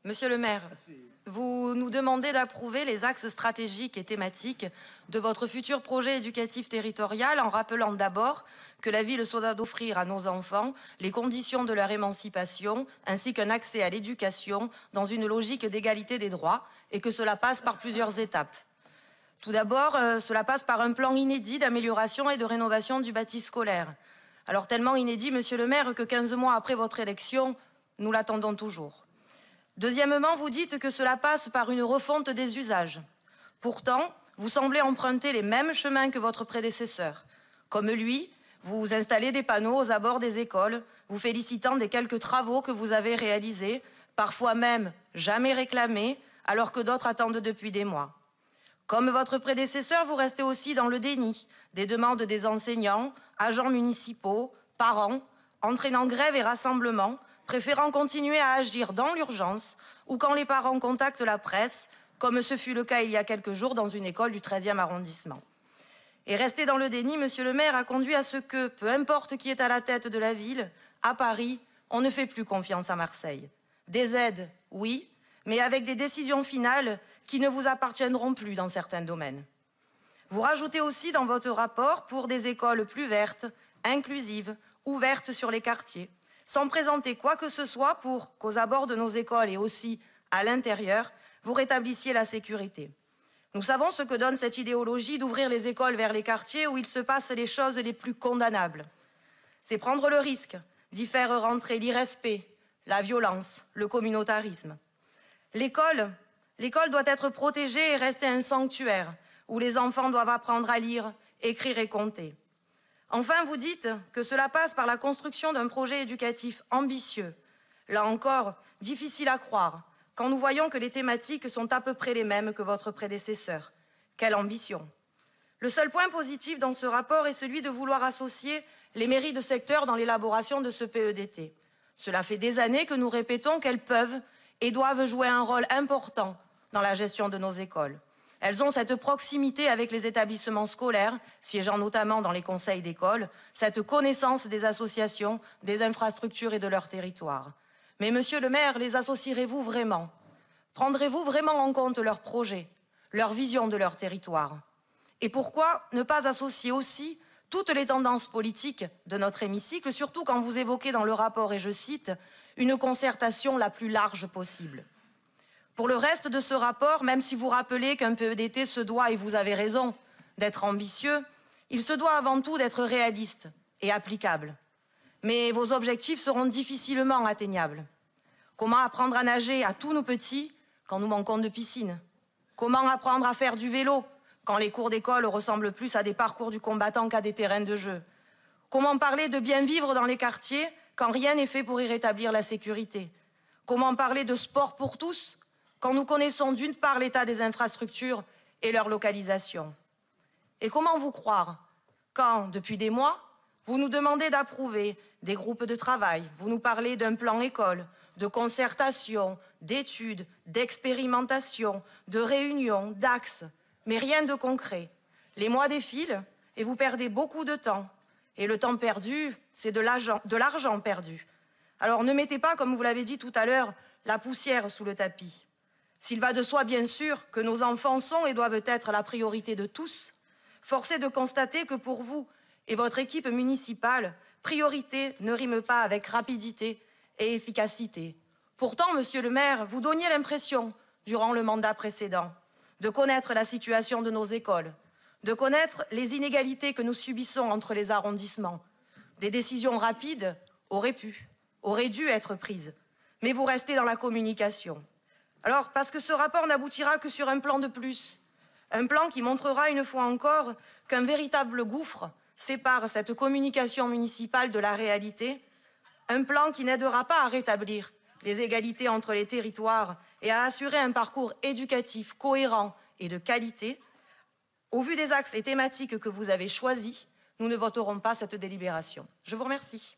Monsieur le maire, vous nous demandez d'approuver les axes stratégiques et thématiques de votre futur projet éducatif territorial en rappelant d'abord que la ville se doit d'offrir à nos enfants les conditions de leur émancipation ainsi qu'un accès à l'éducation dans une logique d'égalité des droits et que cela passe par plusieurs étapes. Tout d'abord, cela passe par un plan inédit d'amélioration et de rénovation du bâti scolaire. Alors tellement inédit, monsieur le maire, que 15 mois après votre élection, nous l'attendons toujours. Deuxièmement, vous dites que cela passe par une refonte des usages. Pourtant, vous semblez emprunter les mêmes chemins que votre prédécesseur. Comme lui, vous installez des panneaux aux abords des écoles, vous félicitant des quelques travaux que vous avez réalisés, parfois même jamais réclamés, alors que d'autres attendent depuis des mois. Comme votre prédécesseur, vous restez aussi dans le déni des demandes des enseignants, agents municipaux, parents, entraînant grève et rassemblements, préférant continuer à agir dans l'urgence ou quand les parents contactent la presse, comme ce fut le cas il y a quelques jours dans une école du 13e arrondissement. Et rester dans le déni, monsieur le maire, a conduit à ce que, peu importe qui est à la tête de la ville, à Paris, on ne fait plus confiance à Marseille. Des aides, oui, mais avec des décisions finales qui ne vous appartiendront plus dans certains domaines. Vous rajoutez aussi dans votre rapport pour des écoles plus vertes, inclusives, ouvertes sur les quartiers, sans présenter quoi que ce soit pour qu'aux abords de nos écoles et aussi à l'intérieur, vous rétablissiez la sécurité. Nous savons ce que donne cette idéologie d'ouvrir les écoles vers les quartiers où il se passe les choses les plus condamnables. C'est prendre le risque d'y faire rentrer l'irrespect, la violence, le communautarisme. L'école doit être protégée et rester un sanctuaire où les enfants doivent apprendre à lire, écrire et compter. Enfin, vous dites que cela passe par la construction d'un projet éducatif ambitieux. Là encore, difficile à croire, quand nous voyons que les thématiques sont à peu près les mêmes que votre prédécesseur. Quelle ambition! Le seul point positif dans ce rapport est celui de vouloir associer les mairies de secteur dans l'élaboration de ce PEDT. Cela fait des années que nous répétons qu'elles peuvent et doivent jouer un rôle important dans la gestion de nos écoles. Elles ont cette proximité avec les établissements scolaires, siégeant notamment dans les conseils d'école, cette connaissance des associations, des infrastructures et de leur territoire. Mais monsieur le maire, les associerez-vous vraiment? Prendrez-vous vraiment en compte leurs projets, leur vision de leur territoire? Et pourquoi ne pas associer aussi toutes les tendances politiques de notre hémicycle, surtout quand vous évoquez dans le rapport, et je cite, « une concertation la plus large possible ». Pour le reste de ce rapport, même si vous rappelez qu'un PEDT se doit, et vous avez raison, d'être ambitieux, il se doit avant tout d'être réaliste et applicable. Mais vos objectifs seront difficilement atteignables. Comment apprendre à nager à tous nos petits quand nous manquons de piscine? Comment apprendre à faire du vélo quand les cours d'école ressemblent plus à des parcours du combattant qu'à des terrains de jeu? Comment parler de bien vivre dans les quartiers quand rien n'est fait pour y rétablir la sécurité? Comment parler de sport pour tous quand nous connaissons d'une part l'état des infrastructures et leur localisation? Et comment vous croire quand, depuis des mois, vous nous demandez d'approuver des groupes de travail, vous nous parlez d'un plan école, de concertation, d'études, d'expérimentation, de réunions, d'axes, mais rien de concret. Les mois défilent et vous perdez beaucoup de temps. Et le temps perdu, c'est de l'argent perdu. Alors ne mettez pas, comme vous l'avez dit tout à l'heure, la poussière sous le tapis. S'il va de soi, bien sûr, que nos enfants sont et doivent être la priorité de tous, force est de constater que pour vous et votre équipe municipale, priorité ne rime pas avec rapidité et efficacité. Pourtant, monsieur le maire, vous donniez l'impression, durant le mandat précédent, de connaître la situation de nos écoles, de connaître les inégalités que nous subissons entre les arrondissements. Des décisions rapides auraient dû être prises, mais vous restez dans la communication. Alors, parce que ce rapport n'aboutira que sur un plan de plus, un plan qui montrera une fois encore qu'un véritable gouffre sépare cette communication municipale de la réalité, un plan qui n'aidera pas à rétablir les égalités entre les territoires et à assurer un parcours éducatif cohérent et de qualité. Au vu des axes et thématiques que vous avez choisis, nous ne voterons pas cette délibération. Je vous remercie.